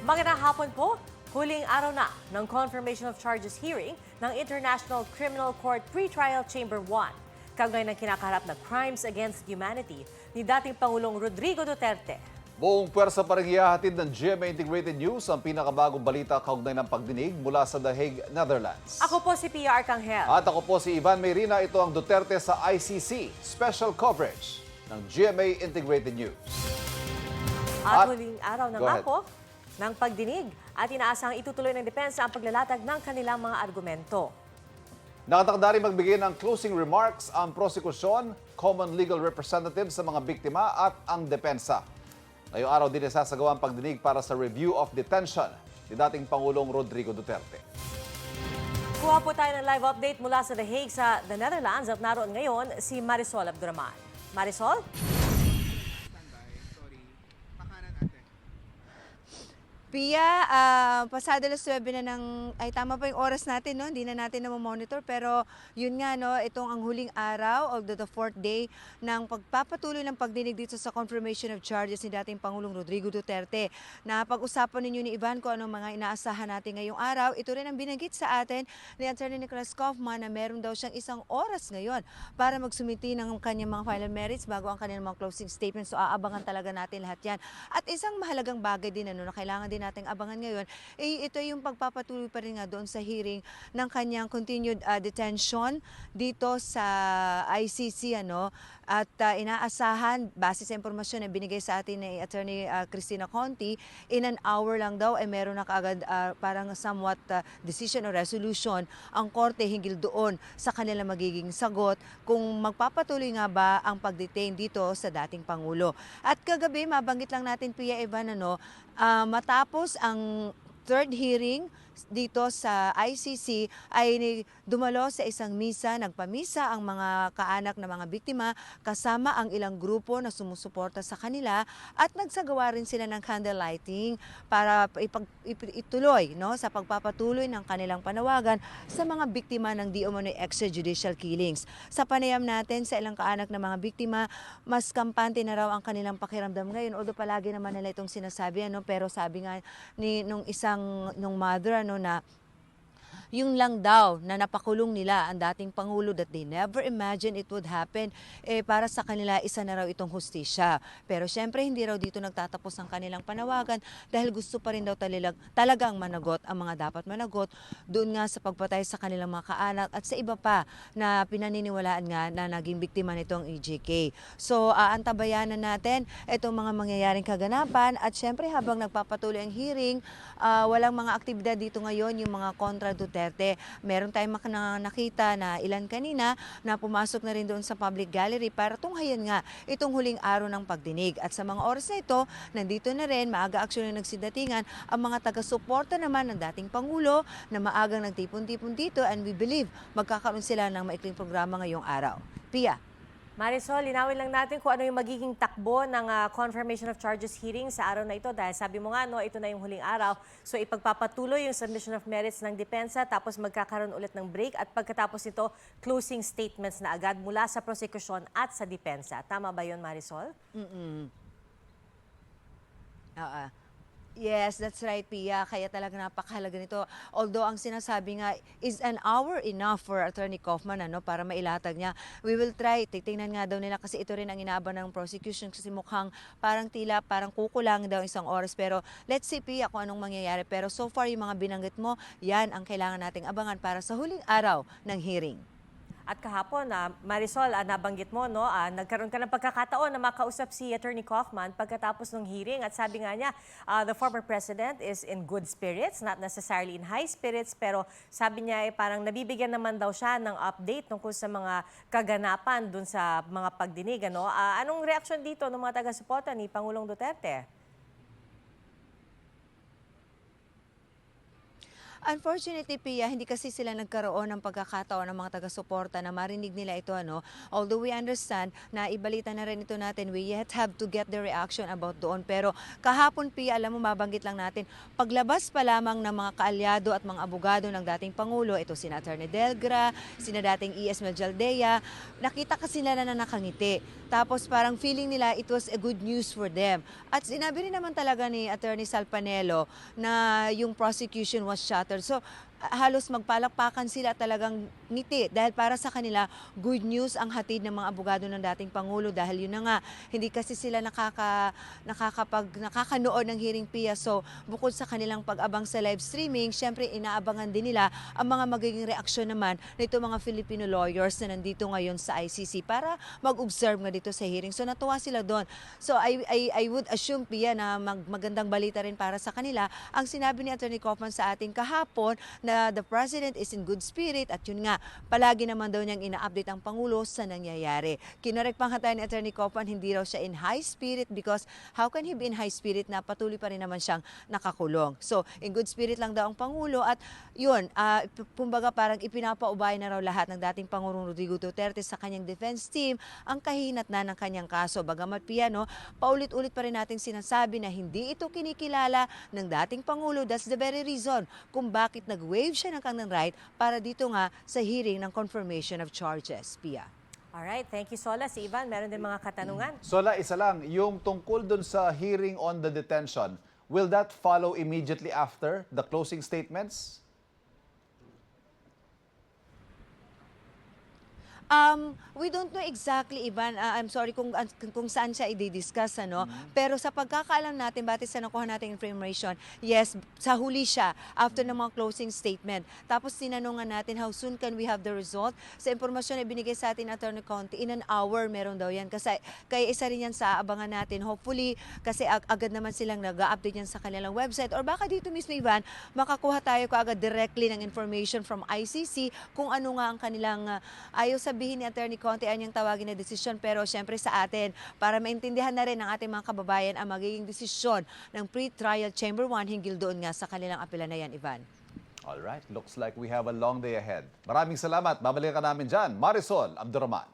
Magandang hapon po. Huling araw na ng Confirmation of Charges hearing ng International Criminal Court Pretrial Chamber 1. Kaugnay ng kinakaharap na crimes against humanity ni dating Pangulong Rodrigo Duterte. Buong pwersa pa rin ihahatid ng GMA Integrated News ang pinakabagong balita kaugnay ng pagdinig mula sa The Hague, Netherlands. Ako po si Pia Arcangel. At ako po si Ivan Mayrina. Ito ang Duterte sa ICC Special Coverage ng GMA Integrated News. At huling araw na Go nga ahead. po ng pagdinig at inaasahang itutuloy ng depensa ang paglalatag ng kanilang mga argumento. Nakatakda rin magbigay ng closing remarks ang prosekusyon, common legal representative sa mga biktima at ang depensa. Ngayong araw din isasagawa ang pagdinig para sa review of detention ni dating Pangulong Rodrigo Duterte. Kuha po tayo ng live update mula sa The Hague sa The Netherlands at naroon ngayon si Marisol Abdurrahman. Marisol? Pia, pasado alas 9 na ay tama pa yung oras natin, no? Hindi na natin na-monitor, pero yun nga, no, itong ang huling araw, the fourth day, ng pagpapatuloy ng pagdinig dito sa confirmation of charges ni dating Pangulong Rodrigo Duterte. Na pag-usapan ninyo ni Ivan kung anong mga inaasahan natin ngayong araw, ito rin ang binanggit sa atin ni Attorney Nicholas Kaufman na meron daw siyang isang oras ngayon para magsumiti ng kanyang mga final merits bago ang kanyang mga closing statements. So aabangan talaga natin lahat yan. At isang mahalagang bagay din na kailangan din nating abangan ngayon, ito yung pagpapatuloy pa rin nga doon sa hearing ng kanyang continued detention dito sa ICC, at inaasahan, base sa impormasyon na binigay sa atin ni Attorney Cristina Conti, in an hour lang daw ay meron na kaagad parang somewhat decision or resolution ang korte hinggil doon sa kanila magiging sagot kung magpapatuloy nga ba ang pag-detain dito sa dating Pangulo. At kagabi, mabanggit lang natin, Pia Evan, matapos ang third hearing dito sa ICC ay dumalo sa isang misa, nagpamisa ang mga kaanak ng mga biktima kasama ang ilang grupo na sumusuporta sa kanila at nagsagawa rin sila ng candle lighting para ituloy sa pagpapatuloy ng kanilang panawagan sa mga biktima ng di umano'y extrajudicial killings. Sa panayam natin sa ilang kaanak ng mga biktima, mas kampante na raw ang kanilang pakiramdam ngayon, although palagi naman nila itong sinasabi, pero sabi nga nung mother na yung lang daw na napakulong nila ang dating Pangulo that they never imagined it would happen, para sa kanila isa na raw itong hustisya. Pero syempre hindi raw dito nagtatapos ang kanilang panawagan dahil gusto pa rin daw talagang managot ang mga dapat managot doon nga sa pagpatay sa kanilang mga kaanak at sa iba pa na pinaniniwalaan nga na naging biktima nitong EJK. So aantabayanan natin itong mga mangyayaring kaganapan at syempre habang nagpapatuloy ang hearing, walang mga aktibidad dito ngayon yung mga kontra Duterte. Meron tayong nakita na ilan kanina na pumasok na rin doon sa public gallery para tunghayan nga itong huling araw ng pagdinig. At sa mga oras na ito, nandito na rin, maaga aksyon na nagsidatingan ang mga taga-suporta naman ng dating Pangulo na maagang nagtipon-tipon dito and we believe magkakaroon sila ng maikling programa ngayong araw. Pia. Marisol, linawin lang natin kung ano yung magiging takbo ng confirmation of charges hearing sa araw na ito dahil sabi mo nga, ito na yung huling araw. So ipagpapatuloy yung submission of merits ng depensa tapos magkakaroon ulit ng break at pagkatapos nito, closing statements na agad mula sa prosecution at sa depensa. Tama ba yun, Marisol? Yes, that's right, Pia. Kaya talaga napakahalaga nito. Although ang sinasabi nga, is an hour enough for Attorney Kaufman para mailatag niya? We will try. Titingnan nga daw nila kasi ito rin ang inaaban ng prosecution kasi mukhang parang parang kukulang daw isang oras. Pero let's see, Pia, kung anong mangyayari. Pero so far, yung mga binanggit mo, yan ang kailangan nating abangan para sa huling araw ng hearing. At kahapon, Marisol, nabanggit mo, nagkaroon ka ng pagkakataon na makausap si Attorney Kaufman pagkatapos ng hearing at sabi nga niya, the former president is in good spirits, not necessarily in high spirits, pero sabi niya parang nabibigyan naman daw siya ng update tungkol sa mga kaganapan dun sa mga pagdinig. Anong reaksyon dito ng mga taga-suporta ni Pangulong Duterte? Unfortunately, Pia, hindi kasi sila nagkaroon ng pagkakataon ng mga taga-suporta na marinig nila ito. Although we understand na ibalita na rin ito natin, we yet have to get the reaction about doon. Pero kahapon, Pia, alam mo, mabanggit lang natin, paglabas pa lamang ng mga kaalyado at mga abogado ng dating Pangulo, ito sina Atty. Delgra, sina dating E.S. Meljaldea, nakita kasi nila na nakangiti. Tapos parang feeling nila it was a good news for them. At sinabi rin naman talaga ni Attorney Salpanelo na yung prosecution was shattered. So halos magpalakpakan sila talagang ngiti dahil para sa kanila good news ang hatid ng mga abogado ng dating Pangulo dahil yun na nga hindi kasi sila nakakanood ng hearing, Pia. So bukod sa kanilang pag-abang sa live streaming, syempre inaabangan din nila ang mga magiging reaksyon naman nito mga Filipino lawyers na nandito ngayon sa ICC para mag-observe nga dito sa hearing. So natuwa sila doon. So I would assume, Pia, na magandang balita rin para sa kanila ang sinabi ni Attorney Kaufman sa ating kahapon na the President is in good spirit at yun nga, palagi naman daw niyang ina-update ang Pangulo sa nangyayari. Kinorek pang hatayan ni Attorney Kaufman, hindi raw siya in high spirit because how can he be in high spirit na patuloy pa rin naman siyang nakakulong. So, in good spirit lang daw ang Pangulo at yun, kumbaga parang ipinapaubay na raw lahat ng dating Pangulong Rodrigo Duterte sa kanyang defense team ang kahinat na ng kanyang kaso. Bagamat, Pia, paulit-ulit pa rin nating sinasabi na hindi ito kinikilala ng dating Pangulo. That's the very reason kung bakit nag-waive siya ng kanyang right para dito nga sa hearing ng confirmation of charges, Pia. Alright, thank you, Sola. Si Ivan, meron din mga katanungan. Sola, isa lang, yung tungkol dun sa hearing on the detention, will that follow immediately after the closing statements? We don't know exactly, Ivan. I'm sorry kung saan siya i-discuss, Pero sa pagkakaalam natin, batid sa nakuha nating information, yes, sa huli siya after ng mga closing statement. Tapos tinanungan natin how soon can we have the result. Sa impormasyon na binigay sa atin Attorney Conti, in an hour meron daw yan. Kasi kaya isa rin yan sa abangan natin. Hopefully, kasi agad naman silang nag-update yan sa kanilang website. Or baka dito mismo, Ivan, makakuha tayo kaagad directly ng information from ICC kung ano nga ang kanilang ayaw sabihin ni Attorney Conti anyang tawagin na desisyon, pero syempre sa atin para maintindihan na rin ng ating mga kababayan ang magiging desisyon ng pre-trial Chamber 1 hinggil doon nga sa kanilang apela na yan, Ivan. All right, looks like we have a long day ahead. Maraming salamat. Babalikan namin dyan, Marisol Abdurrahman.